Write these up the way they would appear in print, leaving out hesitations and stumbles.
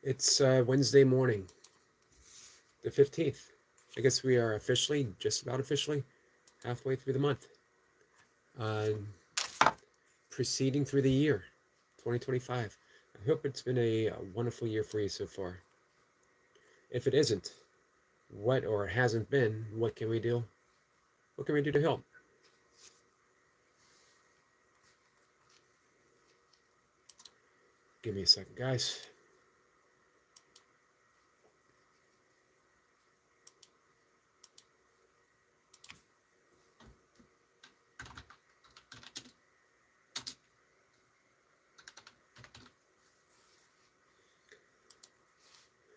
It's Wednesday morning, the 15th. I guess we are officially, just about officially, halfway through the month. Uh, Proceeding through the year, 2025. I hope it's been a wonderful year for you so far. If it isn't, what or hasn't been, what can we do? What can we do to help? Give me a second, guys.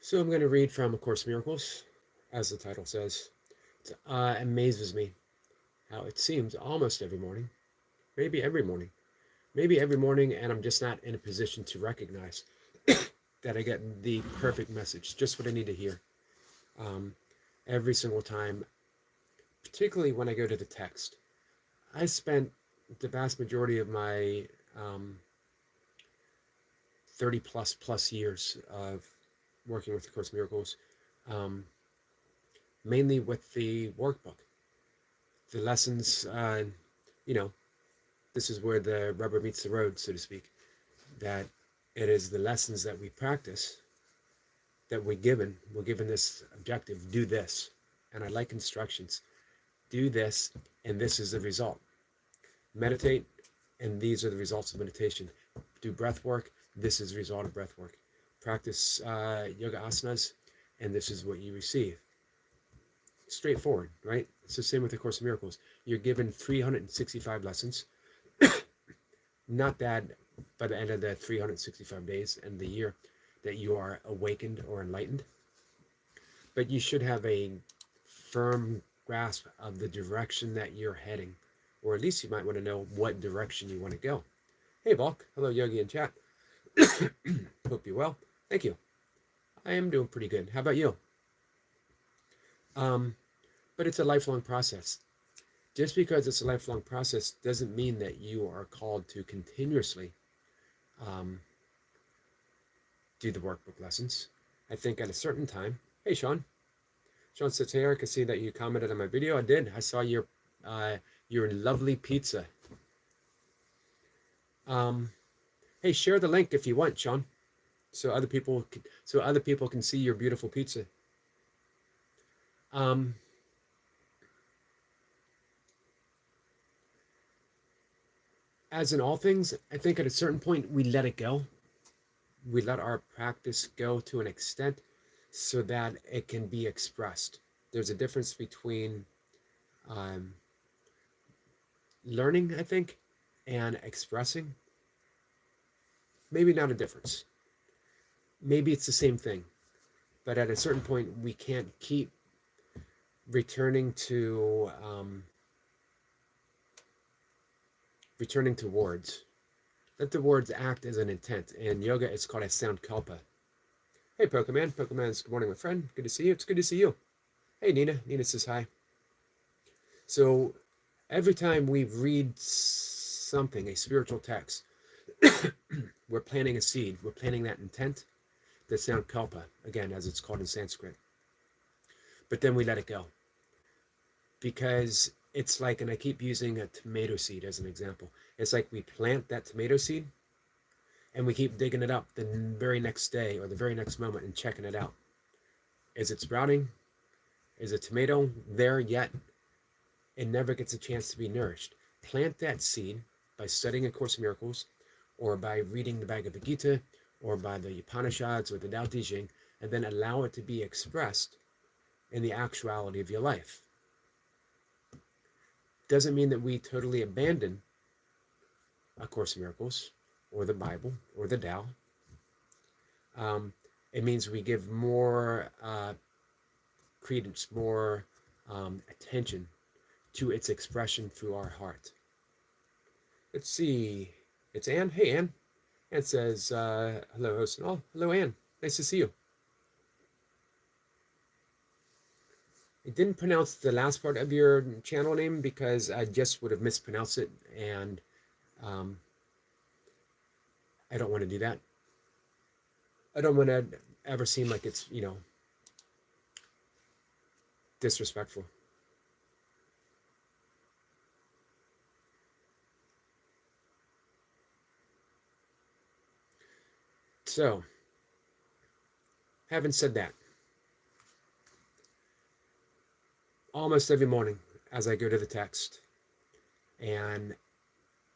So I'm going to read from A Course in Miracles, as the title says. It amazes me how it seems almost every morning, maybe every morning, and I'm just not in a position to recognize that I get the perfect message, just what I need to hear. Um, every single time, particularly when I go to the text. I spent the vast majority of my 30 plus years of working with the Course in Miracles, um, mainly with the workbook. The lessons, you know, this is where the rubber meets the road, so to speak, that it is the lessons that we practice that we're given this objective, do this. And I like instructions. Do this, and this is the result. Meditate, and these are the results of meditation. Do breath work, this is the result of breath work. Practice yoga asanas, and this is what you receive. Straightforward, right? It's the same with the Course in Miracles. You're given 365 lessons. Not that by the end of the 365 days and the year that you are awakened or enlightened, but you should have a firm grasp of the direction that you're heading, or at least you might want to know what direction you want to go. Hey, Bulk. Hello, Yogi in chat. Hope you're well. Thank you. I am doing pretty good. How about you? But it's a lifelong process. Just because it's a lifelong process doesn't mean that you are called to continuously do the workbook lessons. I think at a certain time. Hey, Sean. Sean sits here. I can see that you commented on my video. I did. I saw your lovely pizza. Hey, share the link if you want, Sean, so other people can see your beautiful pizza. As in all things, I think at a certain point we let it go. We let our practice go to an extent so that it can be expressed. There's a difference between learning, I think, and expressing. Maybe not a difference. Maybe it's the same thing. But at a certain point, we can't keep returning to words. Let the words act as an intent. In yoga, it's called a sankalpa. Hey, Pokemon. Pokemon's good morning, my friend. Good to see you. It's good to see you. Hey, Nina. Nina says hi. So every time we read something, a spiritual text, we're planting a seed. We're planting that intent, the sankalpa, again, as it's called in Sanskrit. But then we let it go. Because it's like, and I keep using a tomato seed as an example. It's like we plant that tomato seed and we keep digging it up the very next day or the very next moment and checking it out. Is it sprouting? Is a tomato there yet? It never gets a chance to be nourished. Plant that seed by studying A Course in Miracles, or by reading the Bhagavad Gita, or by the Upanishads or the Tao Te Ching, and then allow it to be expressed in the actuality of your life. Doesn't mean that we totally abandon A Course in Miracles, or the Bible, or the Tao. It means we give more credence, more attention to its expression through our heart. Let's see. It's Anne. Hey, Anne. Anne says, hello, host and all. Hello, Anne. Nice to see you. I didn't pronounce the last part of your channel name because I just would have mispronounced it, and I don't want to do that. I don't want to ever seem like it's, disrespectful. So, having said that, almost every morning as I go to the text and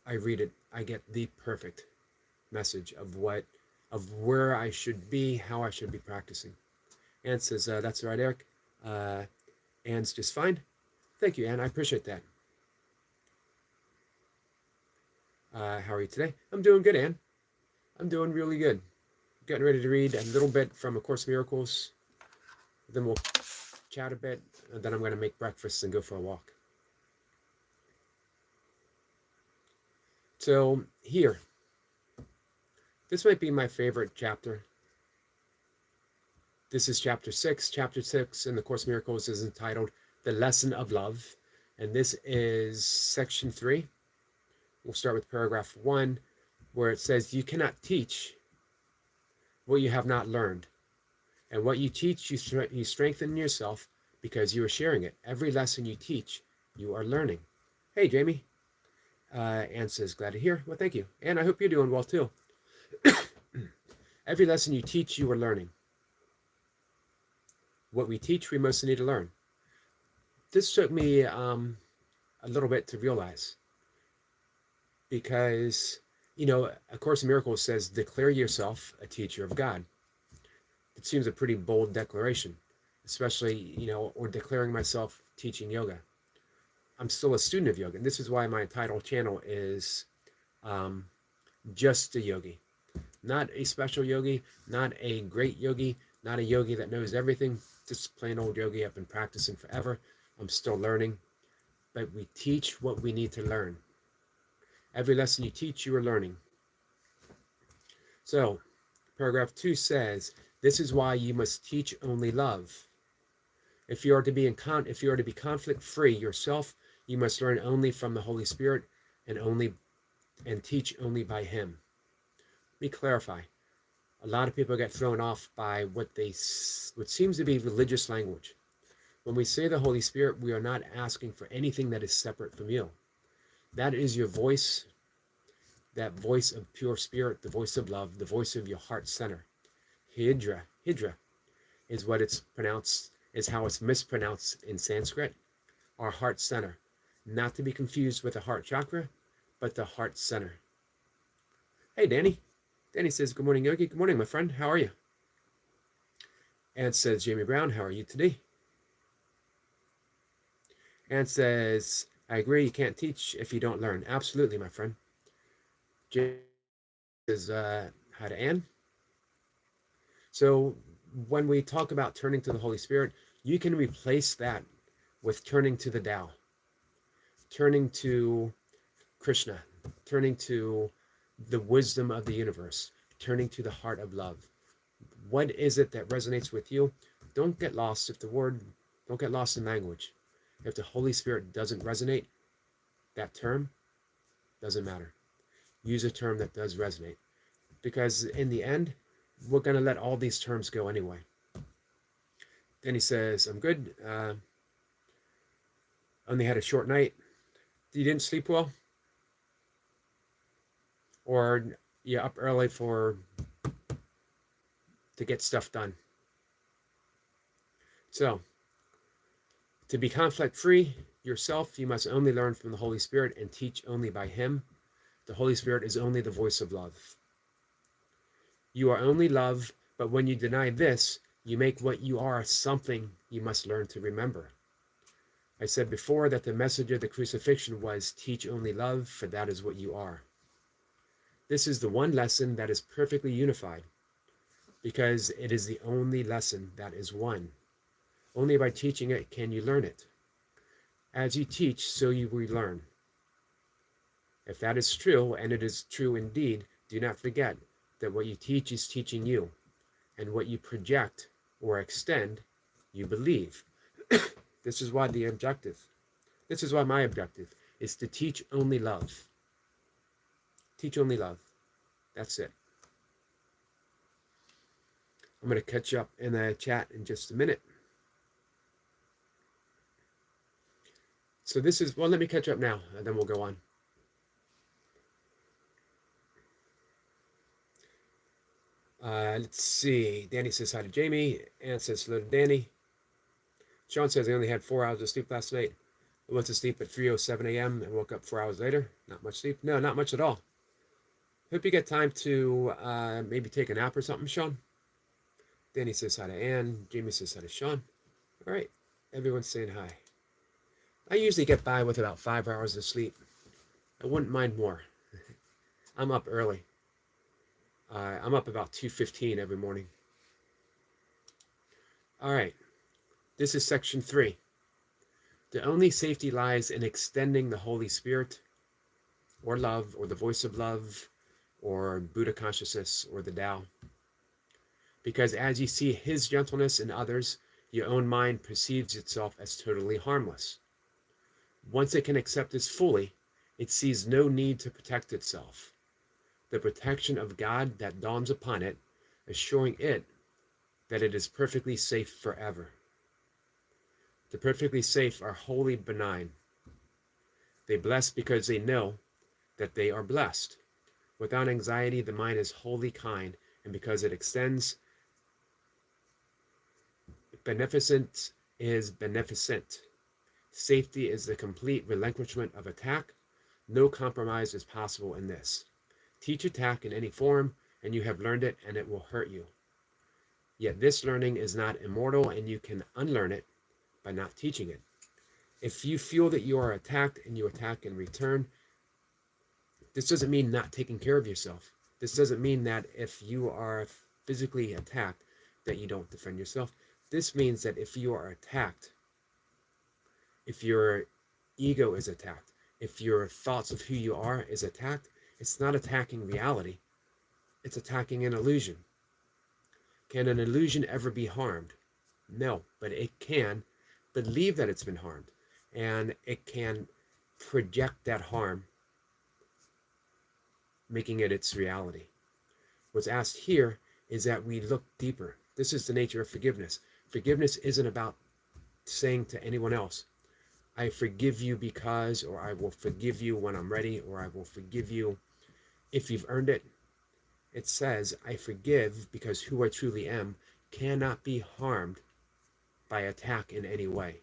I read it, I get the perfect message of where I should be, how I should be practicing. Anne says, that's right, Eric. Anne's just fine. Thank you, Anne. I appreciate that. How are you today? I'm doing good, Anne. I'm doing really good. Getting ready to read a little bit from A Course in Miracles. Then we'll chat a bit, and then I'm going to make breakfast and go for a walk. So here, this might be my favorite chapter. This is chapter 6. Chapter 6 in the Course in Miracles is entitled The Lesson of Love. And this is section 3. We'll start with paragraph 1, where it says, you cannot teach what you have not learned. And what you teach, you strengthen yourself because you are sharing it. Every lesson you teach, you are learning. Hey, Jamie. Anne says, glad to hear. Well, thank you. And I hope you're doing well, too. Every lesson you teach, you are learning. What we teach, we mostly need to learn. This took me a little bit to realize because, A Course in Miracles says, declare yourself a teacher of God. It seems a pretty bold declaration, especially, or declaring myself teaching yoga. I'm still a student of yoga, and this is why my title channel is just a yogi. Not a special yogi, not a great yogi, not a yogi that knows everything, just plain old yogi. I've been practicing forever. I'm still learning, but we teach what we need to learn. Every lesson you teach, you are learning. So, paragraph 2 says, this is why you must teach only love. If you are to be conflict-free yourself, you must learn only from the Holy Spirit and teach only by Him. Let me clarify. A lot of people get thrown off by what seems to be religious language. When we say the Holy Spirit, we are not asking for anything that is separate from you. That is your voice, that voice of pure spirit, the voice of love, the voice of your heart center. Hidra is what it's pronounced, is how it's mispronounced in Sanskrit. Our heart center. Not to be confused with the heart chakra, but the heart center. Hey, Danny. Danny says, good morning, Yogi. Good morning, my friend. How are you? Anne says, Jamie Brown, how are you today? Anne says, I agree, you can't teach if you don't learn. Absolutely, my friend. Jamie says, hi to Anne. So when we talk about turning to the Holy Spirit, you can replace that with turning to the Tao, turning to Krishna, turning to the wisdom of the universe, turning to the heart of love. What is it that resonates with you? Don't get lost don't get lost in language. If the Holy Spirit doesn't resonate, that term doesn't matter. Use a term that does resonate. Because in the end, we're going to let all these terms go anyway. Then he says, I'm good. Only had a short night. You didn't sleep well? Or you're up early to get stuff done? So, to be conflict-free yourself, you must only learn from the Holy Spirit and teach only by Him. The Holy Spirit is only the voice of love. You are only love, but when you deny this, you make what you are something you must learn to remember. I said before that the message of the crucifixion was, teach only love, for that is what you are. This is the one lesson that is perfectly unified, because it is the only lesson that is one. Only by teaching it can you learn it. As you teach, so you will learn. If that is true, and it is true indeed, do not forget that what you teach is teaching you, and what you project or extend, you believe. This is why my objective is to teach only love. Teach only love. That's it. I'm going to catch up in the chat in just a minute. So this is, well, let me catch up now, and then we'll go on. Let's see. Danny says hi to Jamie. Ann says hello to Danny. Sean says I only had 4 hours of sleep last night. I went to sleep at 3:07 a.m. and woke up 4 hours later. Not much sleep. No, not much at all. Hope you get time to maybe take a nap or something, Sean. Danny says hi to Ann. Jamie says hi to Sean. All right. Everyone's saying hi. I usually get by with about 5 hours of sleep. I wouldn't mind more. I'm up early. I'm up about 2:15 every morning. All right. This is section 3. The only safety lies in extending the Holy Spirit, or love, or the voice of love, or Buddha consciousness, or the Tao. Because as you see his gentleness in others, your own mind perceives itself as totally harmless. Once it can accept this fully, it sees no need to protect itself. The protection of God that dawns upon it, assuring it that it is perfectly safe forever. The perfectly safe are wholly benign. They bless because they know that they are blessed. Without anxiety, the mind is wholly kind, and because it extends, beneficence is beneficent. Safety is the complete relinquishment of attack. No compromise is possible in this. Teach attack in any form, and you have learned it, and it will hurt you. Yet this learning is not immortal, and you can unlearn it by not teaching it. If you feel that you are attacked and you attack in return, this doesn't mean not taking care of yourself. This doesn't mean that if you are physically attacked, that you don't defend yourself. This means that if you are attacked, if your ego is attacked, if your thoughts of who you are is attacked, it's not attacking reality. It's attacking an illusion. Can an illusion ever be harmed? No, but it can believe that it's been harmed, and it can project that harm, making it its reality. What's asked here is that we look deeper. This is the nature of forgiveness. Forgiveness isn't about saying to anyone else, I forgive you because, or I will forgive you when I'm ready, or I will forgive you if you've earned it. It says, I forgive because who I truly am cannot be harmed by attack in any way.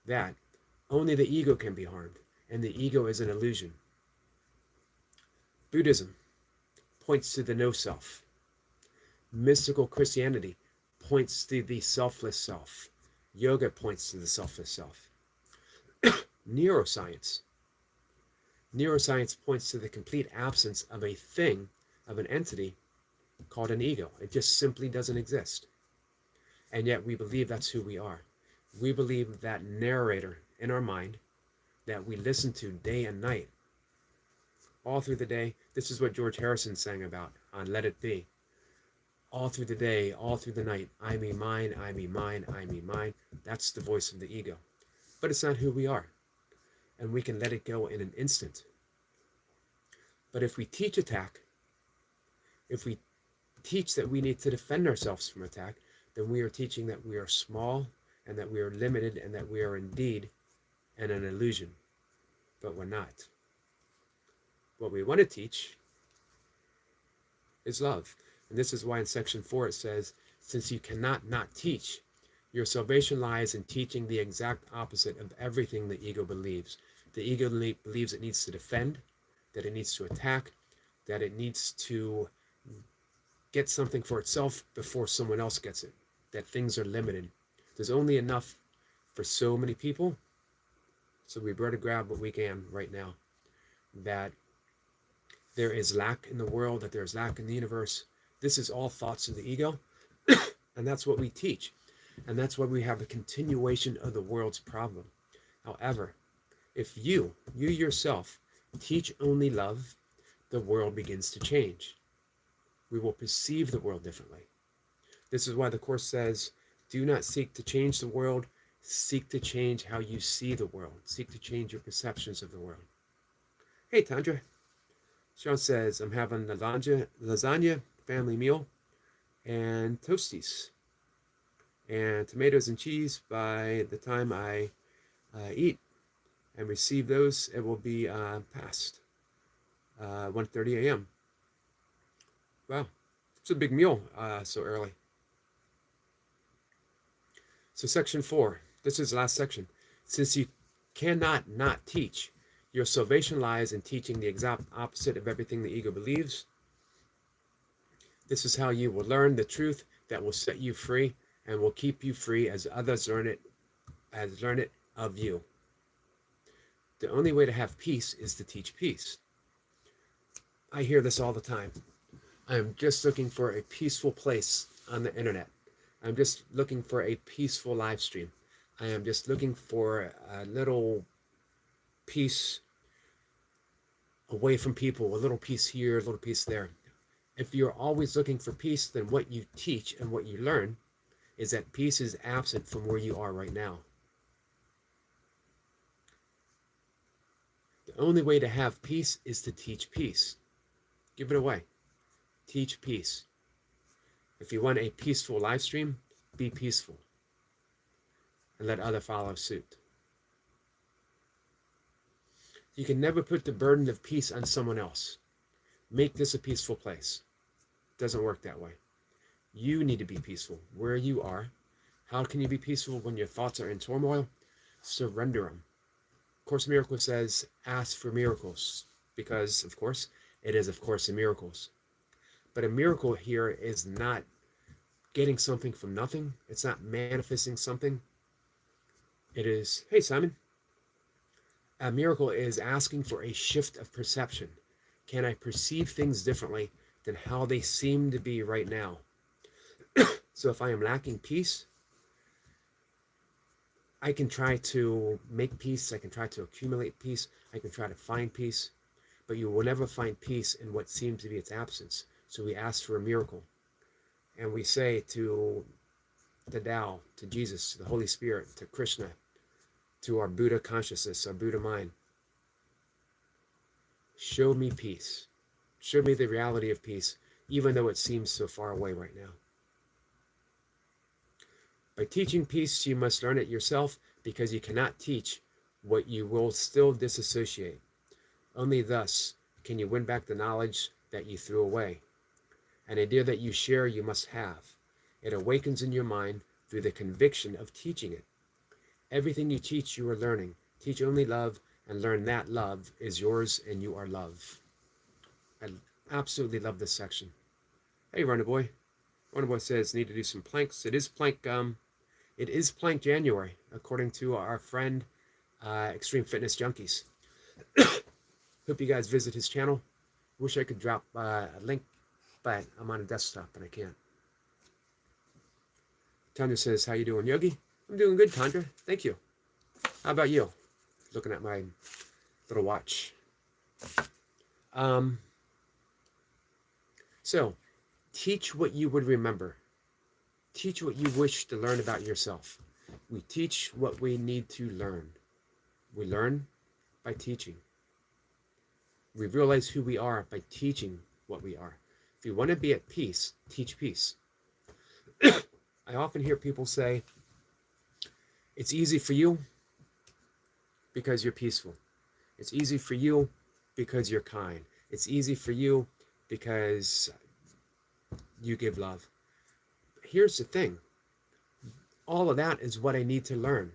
That only the ego can be harmed, and the ego is an illusion. Buddhism points to the no self. Mystical Christianity points to the selfless self. Yoga points to the selfless self. Neuroscience points to the complete absence of a thing, of an entity called an ego. It just simply doesn't exist. And yet we believe that's who we are. We believe that narrator in our mind that we listen to day and night, all through the day. This is what George Harrison sang about on Let It Be. All through the day, all through the night, I me mine, I me mine, I me mine. That's the voice of the ego. But it's not who we are. And we can let it go in an instant. But if we teach attack, if we teach that we need to defend ourselves from attack, then we are teaching that we are small and that we are limited and that we are indeed an illusion. But we're not. What we want to teach is love. And this is why in section 4 it says, since you cannot not teach, your salvation lies in teaching the exact opposite of everything the ego believes. The ego believes it needs to defend, that it needs to attack, that it needs to get something for itself before someone else gets it, that things are limited. There's only enough for so many people, so we better grab what we can right now. That there is lack in the world, that there is lack in the universe. This is all thoughts of the ego, and that's what we teach. And that's why we have a continuation of the world's problem. However, if you yourself, teach only love, the world begins to change. We will perceive the world differently. This is why the Course says, do not seek to change the world, seek to change how you see the world. Seek to change your perceptions of the world. Hey, Tandra. Sean says, I'm having lasagna family meal. and toasties. And tomatoes and cheese, by the time I eat and receive those, it will be past 1:30 a.m. Wow, it's a big meal so early. So section 4, this is the last section. Since you cannot not teach, your salvation lies in teaching the exact opposite of everything the ego believes. This is how you will learn the truth that will set you free and will keep you free as others learn it of you. The only way to have peace is to teach peace. I hear this all the time. I'm just looking for a peaceful place on the internet. I'm just looking for a peaceful live stream. I am just looking for a little peace away from people, a little peace here, a little peace there. If you're always looking for peace, then what you teach and what you learn is that peace is absent from where you are right now. The only way to have peace is to teach peace. Give it away. Teach peace. If you want a peaceful live stream, be peaceful. And let others follow suit. You can never put the burden of peace on someone else. Make this a peaceful place. It doesn't work that way. You need to be peaceful where you are. How can you be peaceful when your thoughts are in turmoil? Surrender them. Course in Miracles says, ask for miracles, because, of course, it is, of course, in Miracles. But a miracle here is not getting something from nothing. It's not manifesting something. It is, hey, Simon. A miracle is asking for a shift of perception. Can I perceive things differently than how they seem to be right now? So if I am lacking peace, I can try to make peace. I can try to accumulate peace. I can try to find peace. But you will never find peace in what seems to be its absence. So we ask for a miracle. And we say to the Tao, to Jesus, to the Holy Spirit, to Krishna, to our Buddha consciousness, our Buddha mind, show me peace. Show me the reality of peace, even though it seems so far away right now. By teaching peace, you must learn it yourself, because you cannot teach what you will still disassociate. Only thus can you win back the knowledge that you threw away. An idea that you share, you must have. It awakens in your mind through the conviction of teaching it. Everything you teach, you are learning. Teach only love, and learn that love is yours and you are love. I absolutely love this section. Hey, Runner Boy. Runner Boy says, need to do some planks. It is plank January, according to our friend, Extreme Fitness Junkies. Hope you guys visit his channel. Wish I could drop a link, but I'm on a desktop and I can't. Tanya says, how you doing, Yogi? I'm doing good, Tandra. Thank you. How about you? Looking at my little watch. So, teach what you would remember. Teach what you wish to learn about yourself. We teach what we need to learn. We learn by teaching. We realize who we are by teaching what we are. If you want to be at peace, teach peace. I often hear people say, it's easy for you because you're peaceful. It's easy for you because you're kind. It's easy for you because you give love. Here's the thing. All of that is what I need to learn.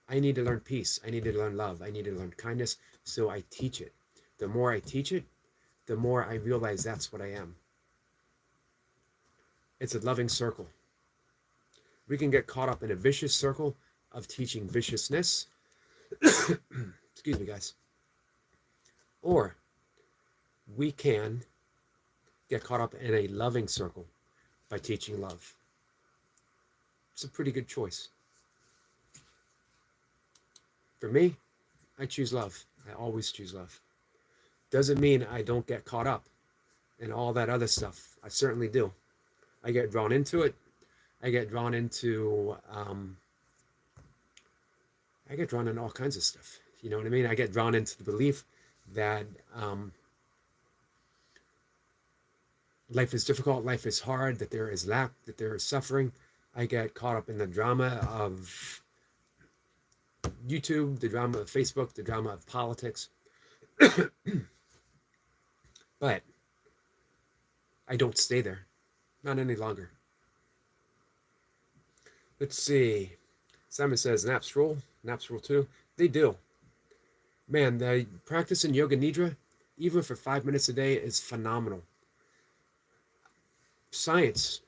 I need to learn peace. I need to learn love. I need to learn kindness. So I teach it. The more I teach it, the more I realize that's what I am. It's a loving circle. We can get caught up in a vicious circle of teaching viciousness. Excuse me, guys. Or we can get caught up in a loving circle by teaching love. It's a pretty good choice. For me, I choose love. I always choose love. Doesn't mean I don't get caught up in all that other stuff. I certainly do. I get drawn into it. I get drawn into all kinds of stuff. You know what I mean? I get drawn into the belief that life is difficult, life is hard, that there is lack, that there is suffering, I get caught up in the drama of YouTube, the drama of Facebook, the drama of politics. But I don't stay there. Not any longer. Let's see. Simon says, naps rule too. They do. Man, the practice in Yoga Nidra, even for 5 minutes a day, is phenomenal. Science,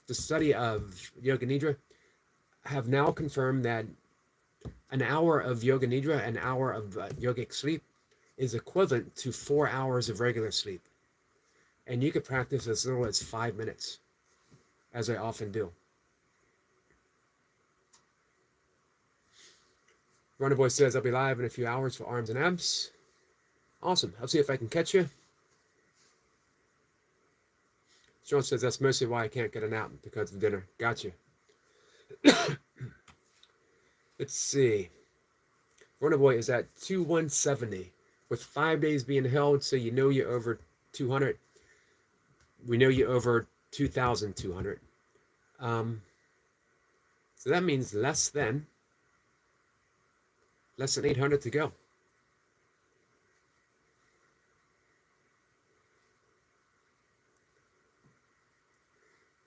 the study of Yoga Nidra, have now confirmed that an hour of Yoga Nidra, an hour of yogic sleep, is equivalent to 4 hours of regular sleep. And you could practice as little as 5 minutes, as I often do. Runner Boy says, I'll be live in a few hours for arms and abs. Awesome. I'll see if I can catch you. Sean says, that's mostly why I can't get a nap, because of dinner. Gotcha. Let's see. Runner Boy is at 2170, with 5 days being held, so you know you're over 200. We know you're over 2,200. So that means less than 800 to go.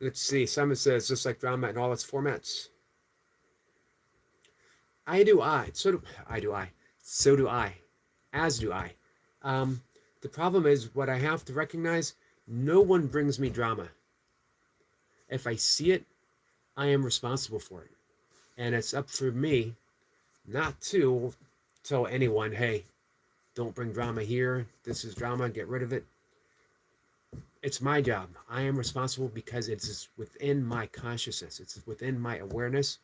Let's see. Simon says, just like drama in all its formats. I do I. So do I. So do I. As do I. The problem is, what I have to recognize, no one brings me drama. If I see it, I am responsible for it. And it's up for me not to tell anyone, hey, don't bring drama here. This is drama. Get rid of it. It's my job. I am responsible because it's within my consciousness. It's within my awareness.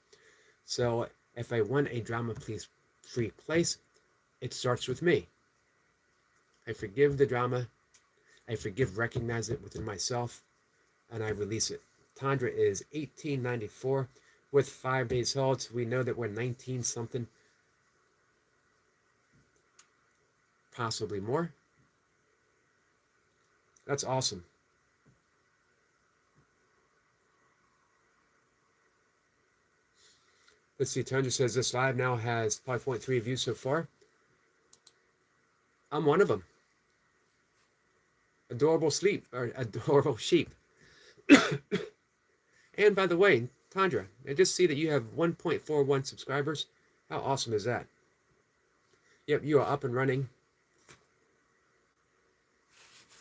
So if I want a drama-free place, it starts with me. I forgive the drama. I recognize it within myself, and I release it. Tandra is 1894 with 5 days held. We know that we're 19 something, possibly more. That's awesome. Let's see, Tundra says this live now has 5.3 views so far. I'm one of them. Adorable sheep. And by the way, Tundra, I just see that you have 1.41 subscribers. How awesome is that? Yep, you are up and running.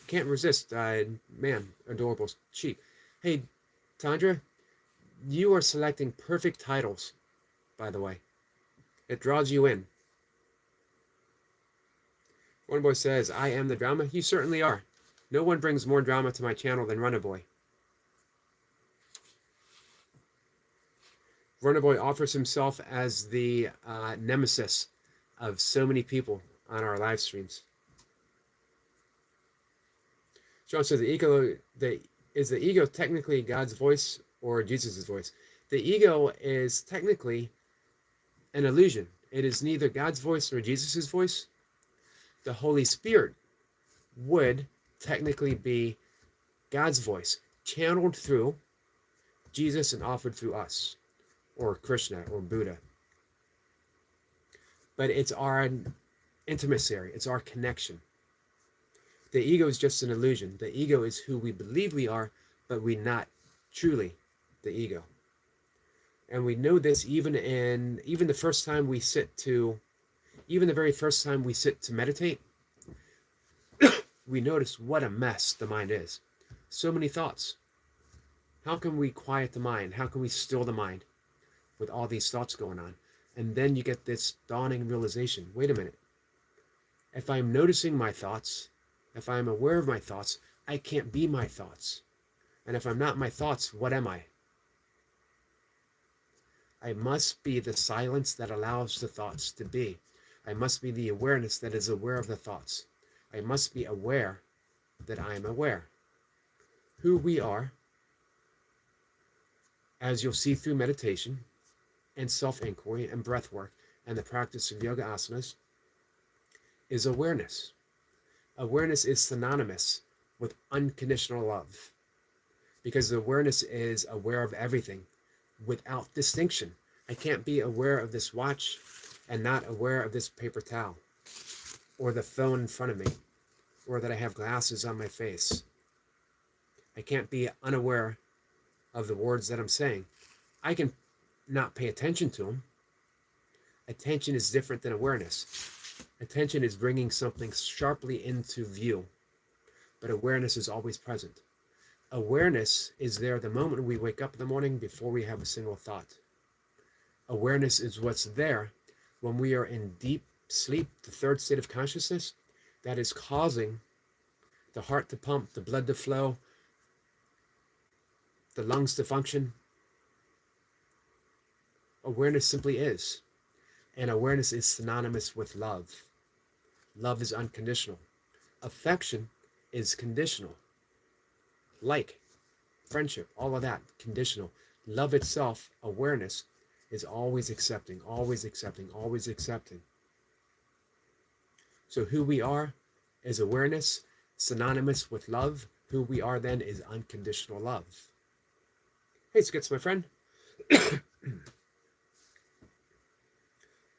Can't resist, man, adorable sheep. Hey, Tundra, you are selecting perfect titles, by the way. It draws you in. One Boy says, I am the drama. You certainly are. No one brings more drama to my channel than Runner Boy. Runner Boy offers himself as the nemesis of so many people on our live streams. John says, is the ego technically God's voice or Jesus' voice? The ego is technically an illusion. It is neither God's voice nor Jesus' voice. The Holy Spirit would technically be God's voice, channeled through Jesus and offered through us, or Krishna, or Buddha. But it's our intimacy, it's our connection. The ego is just an illusion. The ego is who we believe we are, but we're not truly the ego. And we know this even the first time we sit to, even the very first time we sit to meditate, we notice what a mess the mind is. So many thoughts. How can we quiet the mind? How can we still the mind with all these thoughts going on? And then you get this dawning realization. Wait a minute. If I'm noticing my thoughts, if I'm aware of my thoughts, I can't be my thoughts. And if I'm not my thoughts, what am I? I must be the silence that allows the thoughts to be. I must be the awareness that is aware of the thoughts. I must be aware that I am aware. Who we are, as you'll see through meditation and self-inquiry and breath work and the practice of yoga asanas, is awareness. Awareness is synonymous with unconditional love. because the awareness is aware of everything without distinction. I can't be aware of this watch and not aware of this paper towel, or the phone in front of me, or that I have glasses on my face. I can't be unaware of the words that I'm saying. I can not pay attention to them. Attention is different than awareness. Attention is bringing something sharply into view, but awareness is always present. Awareness is there the moment we wake up in the morning before we have a single thought. Awareness is what's there when we are in deep sleep, the third state of consciousness, that is causing the heart to pump, the blood to flow, the lungs to function. Awareness simply is. And awareness is synonymous with love. Love is unconditional. Affection is conditional. Like, friendship, all of that, conditional. Love itself, awareness, is always accepting, always accepting, always accepting. So who we are is awareness, synonymous with love. Who we are then is unconditional love. Hey, Skits, my friend.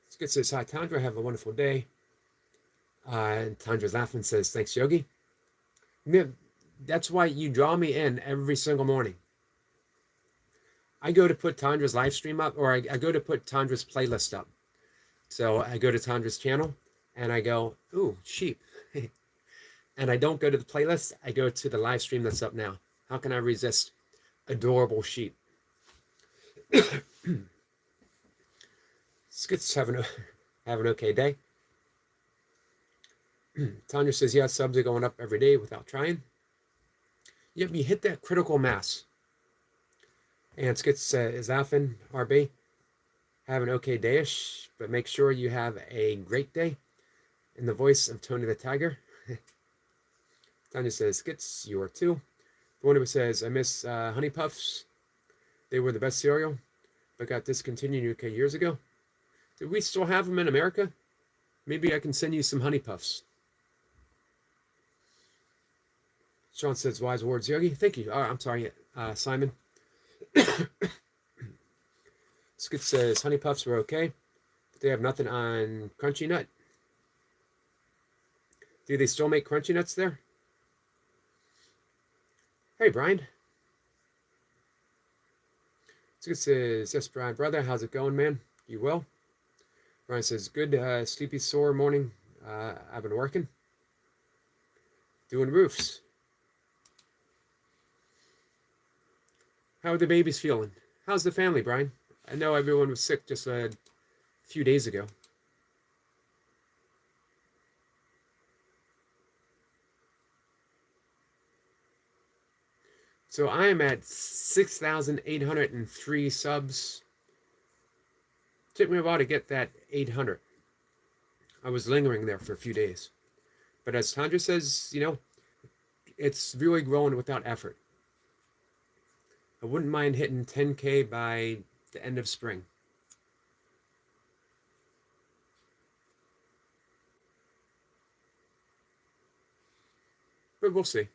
Skits says, hi, Tandra, have a wonderful day. And Tandra's laughing, says, thanks, Yogi. That's why you draw me in every single morning. I go to put Tandra's live stream up, or I go to put Tandra's playlist up. So I go to Tandra's channel, and I go, ooh, sheep. And I don't go to the playlist. I go to the live stream that's up now. How can I resist adorable sheep? Skits have an okay day. Tanya says, yeah, subs are going up every day without trying. Yep, you hit that critical mass. And Skits is laughing, RB. Have an okay day-ish, but make sure you have a great day. In the voice of Tony the Tiger. Tanya says, Skits, you are too. The one who says, I miss Honey Puffs. They were the best cereal, but got discontinued in UK years ago. Do we still have them in America? Maybe I can send you some Honey Puffs. Sean says, wise words, Yogi. Thank you. I'm sorry, Simon. Skit says, Honey Puffs were okay, but they have nothing on Crunchy Nut. Do they still make Crunchy Nuts there? Hey, Brian. Skit says, yes, Brian, brother, how's it going, man? You well? Brian says, good, sleepy, sore morning. I've been working. Doing roofs. How are the babies feeling? How's the family, Brian? I know everyone was sick just a few days ago. So I am at 6,803 subs. Took me a while to get that 800. I was lingering there for a few days. But as Tandra says, it's really growing without effort. I wouldn't mind hitting 10K by the end of spring. But we'll see.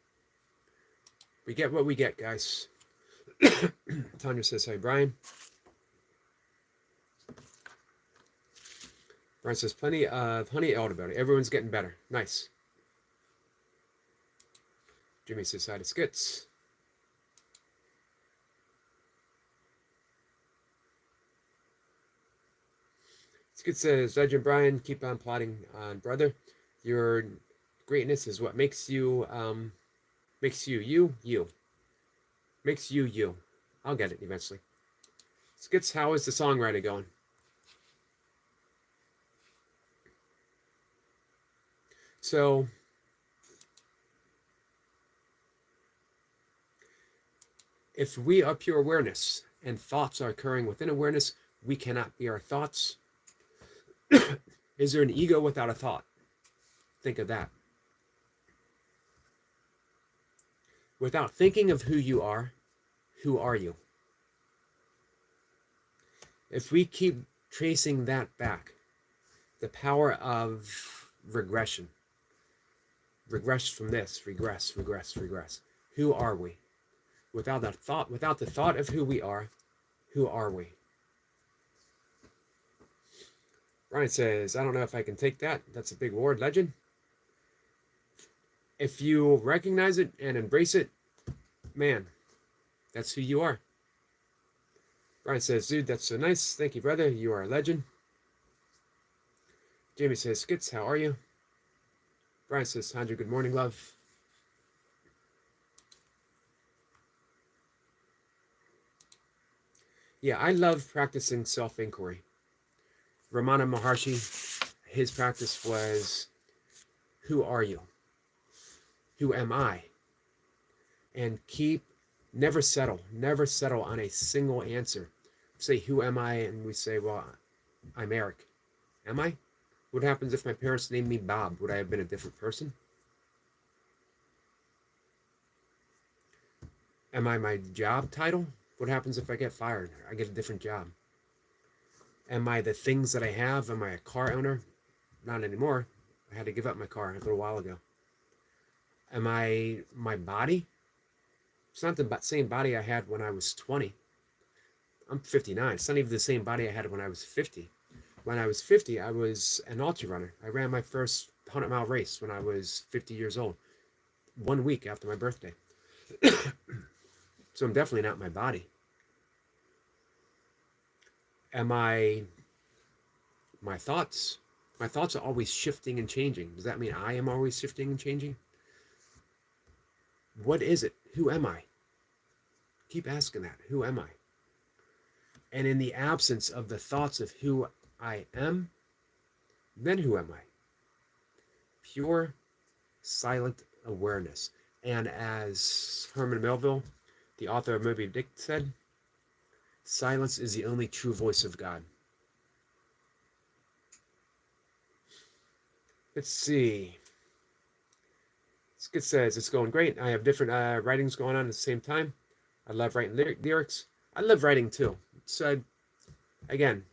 We get what we get, guys. Tanya says, hey, Brian. Brian says, plenty of honey elderberry. Everyone's getting better. Nice. Jimmy says, hi to Skits. Skits says, Legend Brian, keep on plotting on, brother. Your greatness is what makes you, you. Makes you, you. I'll get it eventually. Skits, how is the songwriting going? So, if we are pure awareness and thoughts are occurring within awareness, we cannot be our thoughts. Is there an ego without a thought? Think of that. Without thinking of who you are you? If we keep tracing that back, the power of regression, regress from this, regress. Who are we? Without the thought of who we are, who are we? Brian says, I don't know if I can take that. That's a big word, legend. If you recognize it and embrace it, man, that's who you are. Brian says, dude, that's so nice. Thank you, brother. You are a legend. Jamie says, Skits, how are you? Brian says, Sandra, good morning, love. Yeah, I love practicing self-inquiry. Ramana Maharshi, his practice was, who are you? Who am I? And never settle on a single answer. Say, who am I? And we say, well, I'm Eric. Am I? What happens if my parents named me Bob? Would I have been a different person? Am I my job title? What happens if I get fired? I get a different job. Am I the things that I have? Am I a car owner? Not anymore. I had to give up my car a little while ago. Am I my body? It's not the same body I had when I was 20. I'm 59. It's not even the same body I had when I was 50. When I was 50, I was an ultra runner. I ran my first 100-mile race when I was 50 years old, 1 week after my birthday. So I'm definitely not my body. Am I my thoughts? My thoughts are always shifting and changing. Does that mean I am always shifting and changing? What is it? Who am I? Keep asking that. Who am I? And in the absence of the thoughts of who I am, then who am I? Pure, silent awareness. And as Herman Melville, the author of Moby Dick, said, silence is the only true voice of God. Let's see. Skit says, it's going great. I have different writings going on at the same time. I love writing lyrics. I love writing too. So, again,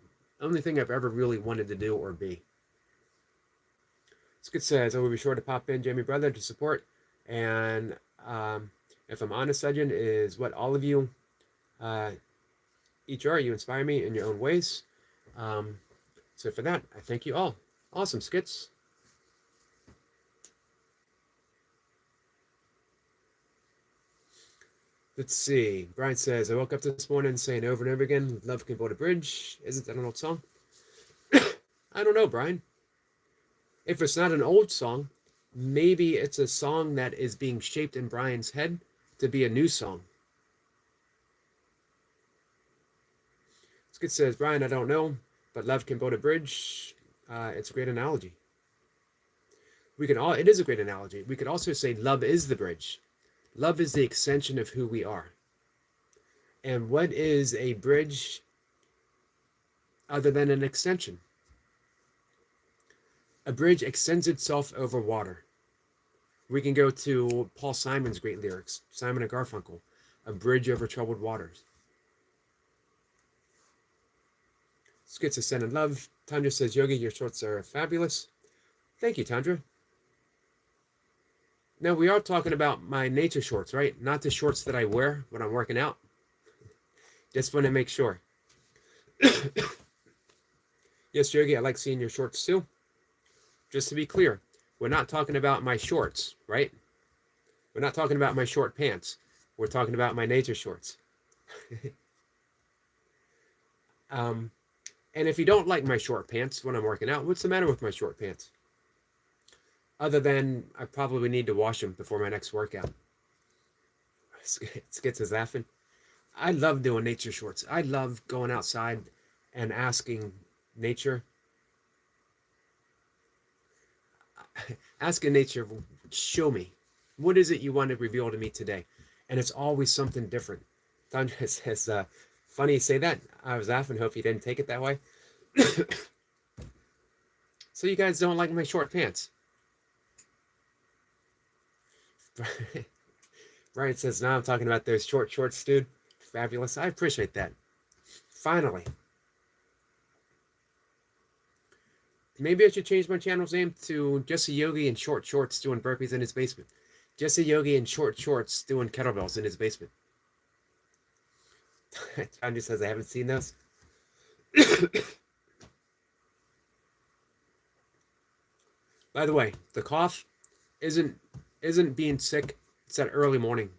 only thing I've ever really wanted to do or be. Skit says, I will be sure to pop in, Jamie Brother, to support. And if I'm honest, legend, is what all of you each are. You inspire me in your own ways. So for that, I thank you all. Awesome, Skits. Let's see. Brian says, I woke up this morning saying over and over again, love can build a bridge. Isn't that an old song? I don't know, Brian. If it's not an old song, maybe it's a song that is being shaped in Brian's head to be a new song. Skit says, Brian, I don't know, but love can build a bridge. It's a great analogy. It is a great analogy. We could also say love is the bridge. Love is the extension of who we are. And what is a bridge other than an extension? A bridge extends itself over water. We can go to Paul Simon's great lyrics, Simon and Garfunkel, A Bridge Over Troubled Waters. Skits of Sending Love. Tandra says, Yogi, your shorts are fabulous. Thank you, Tandra. Now, we are talking about my nature shorts, right? Not the shorts that I wear when I'm working out. Just want to make sure. Yes, Yogi, I like seeing your shorts too. Just to be clear, we're not talking about my shorts, right? We're not talking about my short pants. We're talking about my nature shorts. And if you don't like my short pants when I'm working out, what's the matter with my short pants? Other than I probably need to wash them before my next workout. Skits is laughing. I love doing nature shorts. I love going outside and asking nature. Asking nature, show me. What is it you want to reveal to me today? And it's always something different. Tandra says, funny you say that. I was laughing. Hope you didn't take it that way. So you guys don't like my short pants? Brian says, now I'm talking about those short shorts, dude. Fabulous. I appreciate that. Finally. Maybe I should change my channel's name to Jesse Yogi in short shorts doing burpees in his basement. Jesse Yogi in short shorts doing kettlebells in his basement. John just says I haven't seen those. By the way, the cough isn't being sick. It's that early morning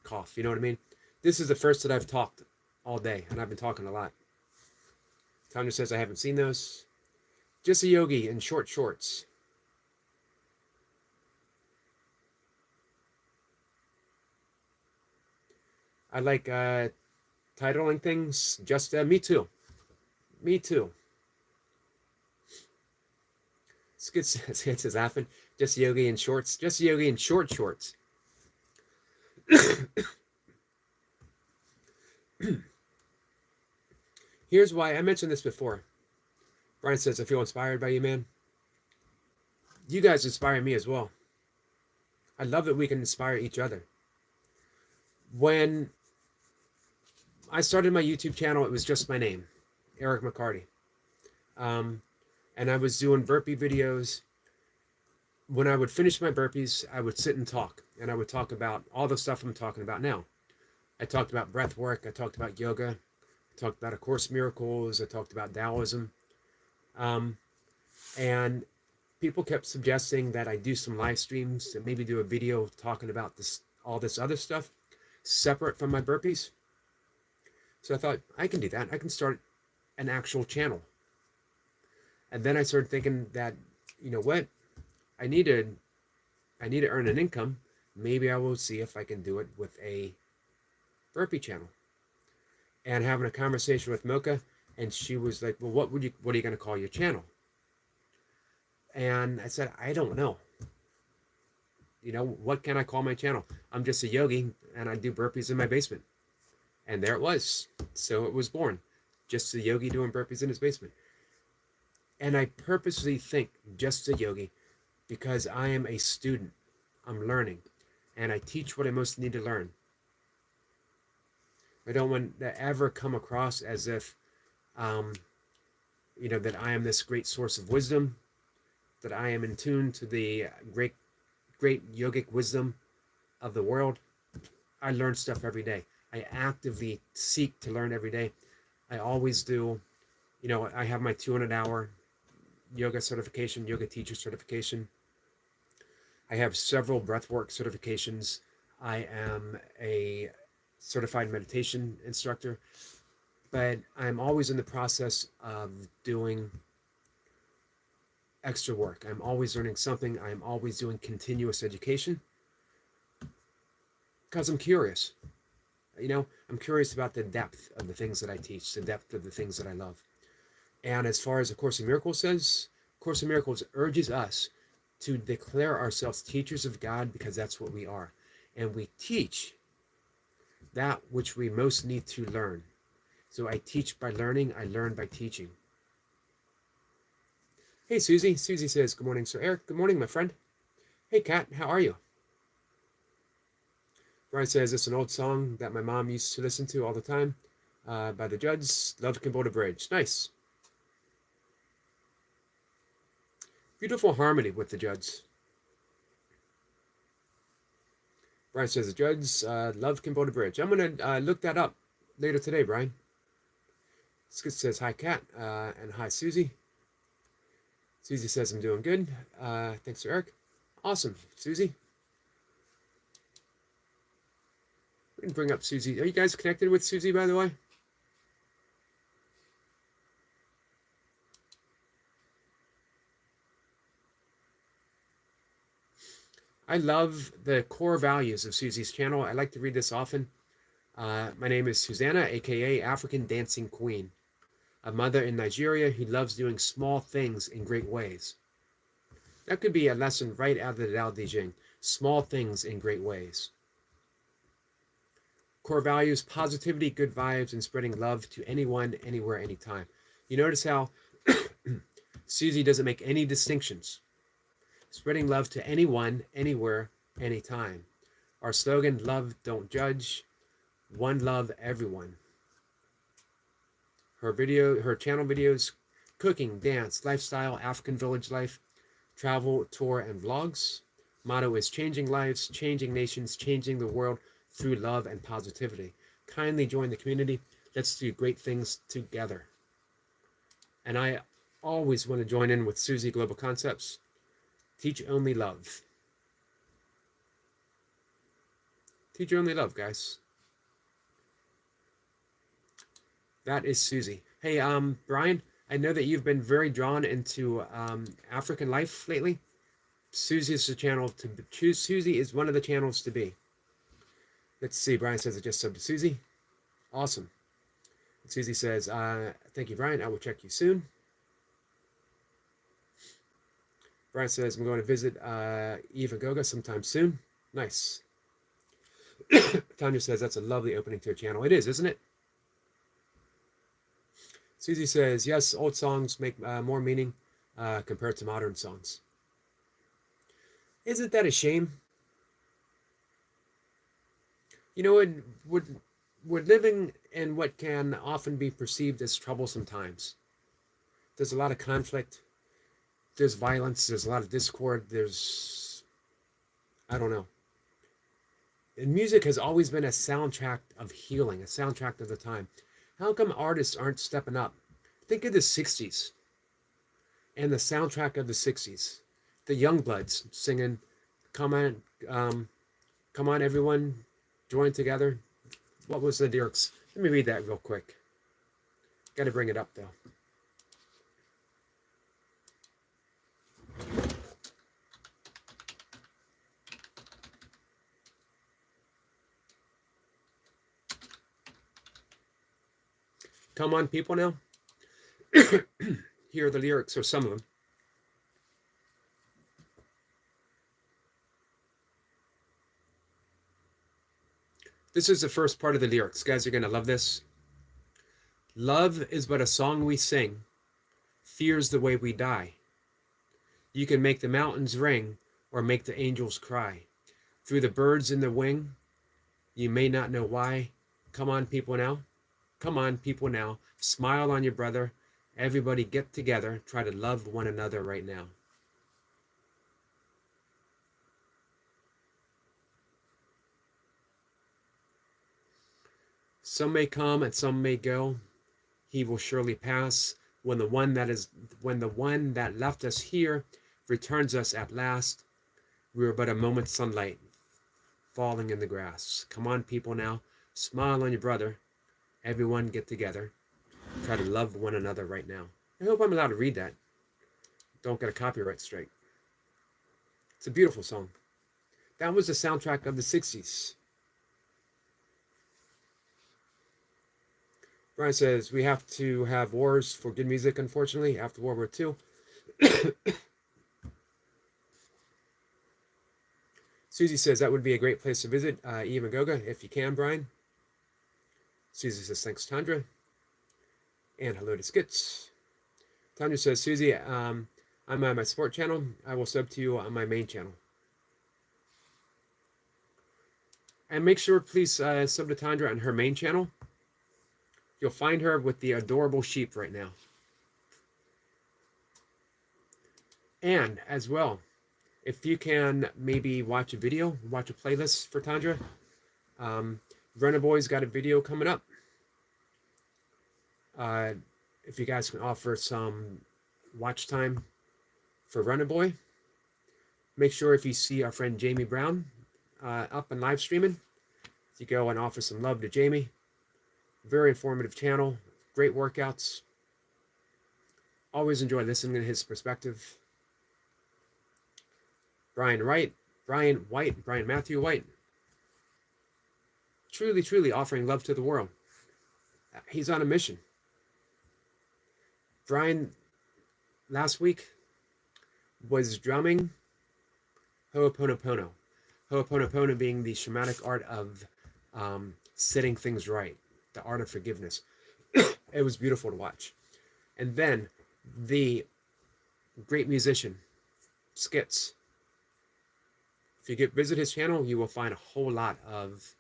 cough. You know what I mean? This is the first that I've talked all day, and I've been talking a lot. Tanya says I haven't seen those. Just a yogi in short shorts. I like titling things. Just me too. Me too. Skid says laughing. Just a yogi in shorts. Just a yogi in short shorts. Here's why. I mentioned this before. Brian says, I feel inspired by you, man. You guys inspire me as well. I love that we can inspire each other. When I started my YouTube channel, it was just my name, Eric McCarty. And I was doing burpee videos. When I would finish my burpees, I would sit and talk. And I would talk about all the stuff I'm talking about now. I talked about breath work. I talked about yoga. I talked about A Course in Miracles. I talked about Taoism. And people kept suggesting that I do some live streams and maybe do a video talking about all this other stuff separate from my burpees. So I thought, I can do that. I can start an actual channel. And then I started thinking that, you know what? I need to earn an income. Maybe I will see if I can do it with a burpee channel. And having a conversation with Mocha, and she was like, well, what are you going to call your channel? And I said, I don't know. You know, what can I call my channel? I'm just a yogi and I do burpees in my basement. And there it was. So it was born. Just a yogi doing burpees in his basement. And I purposely think just a yogi because I am a student. I'm learning. And I teach what I most need to learn. I don't want to ever come across as if, you know, that I am this great source of wisdom, that I am in tune to the great yogic wisdom of the world. I learn stuff every day. I actively seek to learn every day. I always do. You know, I have my 200-hour yoga certification, yoga teacher certification. I have several breathwork certifications. I am a certified meditation instructor, but I'm always in the process of doing extra work. I'm always learning something. I'm always doing continuous education because I'm curious. You know, I'm curious about the depth of the things that I teach, the depth of the things that I love. And as far as A Course in Miracles says, A Course in Miracles urges us to declare ourselves teachers of God because that's what we are. And we teach that which we most need to learn. So I teach by learning, I learn by teaching. Hey, Susie. Susie says, good morning, Sir Eric. Good morning, my friend. Hey, Kat, how are you? Brian says, it's an old song that my mom used to listen to all the time by the Judds. Love Can Build a Bridge. Nice. Beautiful harmony with the Judds. Brian says, the Judds, love can build a bridge. I'm going to look that up later today, Brian. Skid says, hi, Kat, and hi, Susie. Susie says, I'm doing good. Thanks, Sir Eric. Awesome, Susie. We can bring up Susie. Are you guys connected with Susie, by the way? I love the core values of Susie's channel. I like to read this often. My name is Susanna, aka African Dancing Queen, a mother in Nigeria who loves doing small things in great ways. That could be a lesson right out of the Tao Te Ching. Small things in great ways. Core values, positivity, good vibes, and spreading love to anyone, anywhere, anytime. You notice how Susie doesn't make any distinctions. Spreading love to anyone, anywhere, anytime. Our slogan, love, don't judge. One love, everyone. Her channel videos, cooking, dance, lifestyle, African village life, travel, tour, and vlogs. Motto is changing lives, changing nations, changing the world through love and positivity. Kindly join the community. Let's do great things together. And I always want to join in with Susie Global Concepts. Teach only love. Teach only love, guys. That is Susie. Hey, Brian, I know that you've been very drawn into African life lately. Susie is the channel to choose. Susie is one of the channels to be. Let's see. Brian says I just subbed to Susie. Awesome. And Susie says, thank you, Brian. I will check you soon. Brian says, I'm going to visit Eva Goga sometime soon. Nice. Tanya says, that's a lovely opening to a channel. It is, isn't it? Susie says, yes, old songs make more meaning compared to modern songs. Isn't that a shame? You know, we're living in what can often be perceived as troublesome times. There's a lot of conflict. There's violence. There's a lot of discord. I don't know. And music has always been a soundtrack of healing, a soundtrack of the time. How come artists aren't stepping up? Think of the 60s and the soundtrack of the 60s. The Youngbloods singing, come on, everyone, join together. What was the lyrics? Let me read that real quick. Got to bring it up, though. Come on, people, now. Here are the lyrics, or some of them. This is the first part of the lyrics. Guys, you're going to love this. Love is but a song we sing. Fear's the way we die. You can make the mountains ring or make the angels cry. Through the birds in the wing, you may not know why. Come on, people, now. Come on, people, now. Smile on your brother. Everybody get together. Try to love one another right now. Some may come and some may go. He will surely pass. When the one that left us here returns us at last, we are but a moment's sunlight falling in the grass. Come on, people, now. Smile on your brother. Everyone get together. Try to love one another right now. I hope I'm allowed to read that. Don't get a copyright strike. It's a beautiful song. That was the soundtrack of the 60s. Brian says, we have to have wars for good music, unfortunately, after World War II. Susie says, that would be a great place to visit Eva Goga, if you can, Brian. Susie says, thanks, Tandra. And hello to Skits. Tanya says, Susie, I'm on my sport channel. I will sub to you on my main channel. And make sure, please, sub to Tandra on her main channel. You'll find her with the adorable sheep right now. And, as well, if you can maybe watch a video, watch a playlist for Tandra. Runner Boy's got a video coming up. If you guys can offer some watch time for Runner Boy, make sure if you see our friend Jamie Brown up and live streaming, you go and offer some love to Jamie. Very informative channel, great workouts. Always enjoy listening to his perspective. Brian Matthew White. Truly, truly offering love to the world. He's on a mission. Brian, last week, was drumming Ho'oponopono. Ho'oponopono being the shamanic art of setting things right, the art of forgiveness. It was beautiful to watch. And then the great musician, Skits. If you visit his channel, you will find a whole lot of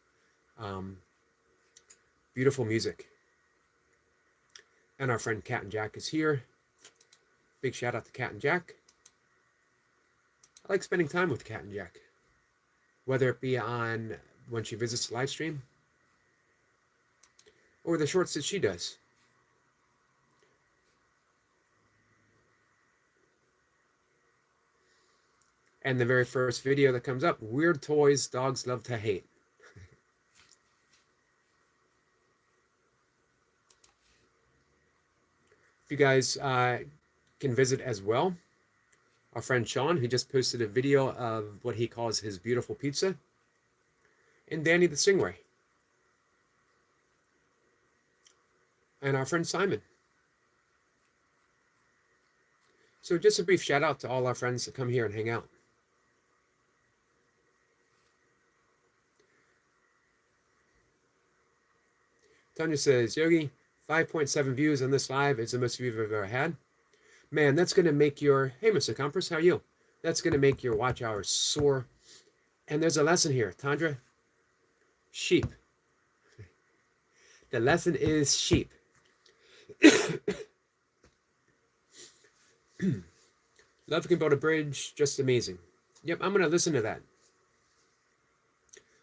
beautiful music. And our friend Cat and Jack is here. Big shout out to Cat and Jack. I like spending time with Cat and Jack, whether it be on when she visits the live stream, or the shorts that she does. And the very first video that comes up, weird toys dogs love to hate. If you guys can visit as well, our friend Sean, who just posted a video of what he calls his beautiful pizza, and Danny the Stingray, and our friend Simon. So just a brief shout out to all our friends that come here and hang out. Tanya says, Yogi, 5.7 views on this live is the most views I've ever had. Man, that's going to make your... Hey, Mr. Compress, how are you? That's going to make your watch hours soar. And there's a lesson here, Tandra. Sheep. The lesson is sheep. Love can build a bridge. Just amazing. Yep, I'm going to listen to that.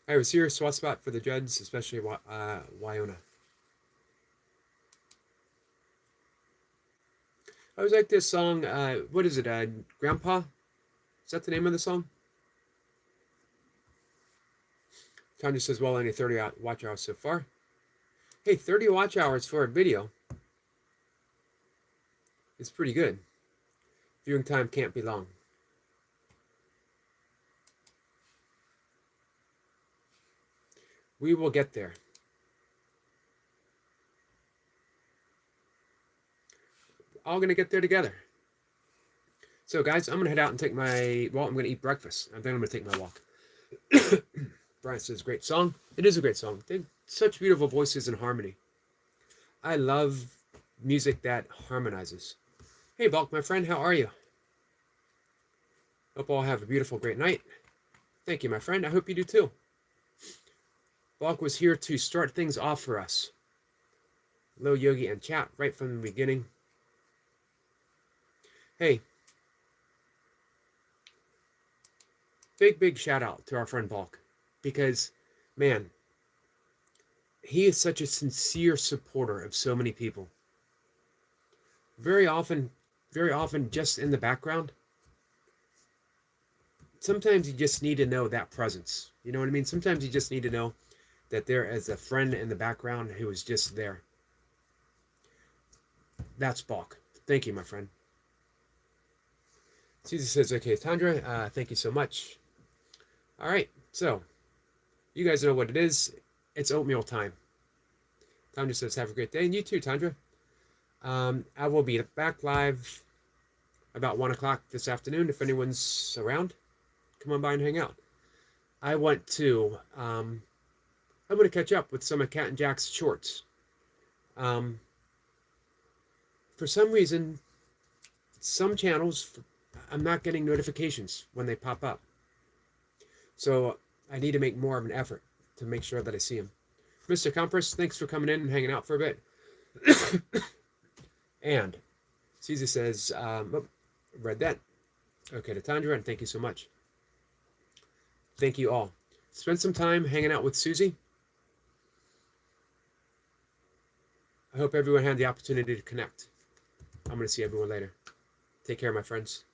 I have a serious soft spot for the Judds, especially Wyona. I always like this song. What is it? Grandpa? Is that the name of the song? Tanya says, well, only 30 watch hours so far. Hey, 30 watch hours for a video is pretty good. Viewing time can't be long. We will get there. All going to get there together. So, guys, I'm going to head out and take my... Well, I'm going to eat breakfast. And then I'm going to take my walk. Brian says, great song. It is a great song. They have such beautiful voices and harmony. I love music that harmonizes. Hey, Balk, my friend, how are you? Hope all have a beautiful, great night. Thank you, my friend. I hope you do too. Balk was here to start things off for us. Hello, Yogi and chat right from the beginning. Hey, big shout out to our friend Balk, because, man, he is such a sincere supporter of so many people. Very often just in the background. Sometimes you just need to know that presence. You know what I mean? Sometimes you just need to know that there is a friend in the background who is just there. That's Balk. Thank you, my friend. Susie says, okay, Tandra, thank you so much. All right, so you guys know what it is. It's oatmeal time. Tandra says, have a great day. And you too, Tandra. I will be back live about 1 o'clock this afternoon. If anyone's around, come on by and hang out. I want to catch up with some of Cat and Jack's shorts. For some reason, some channels, I'm not getting notifications when they pop up. So I need to make more of an effort to make sure that I see them. Mr. Compress, thanks for coming in and hanging out for a bit. And Caesar says, read that. Okay, to Tandra, and thank you so much. Thank you all. Spend some time hanging out with Susie. I hope everyone had the opportunity to connect. I'm going to see everyone later. Take care, my friends.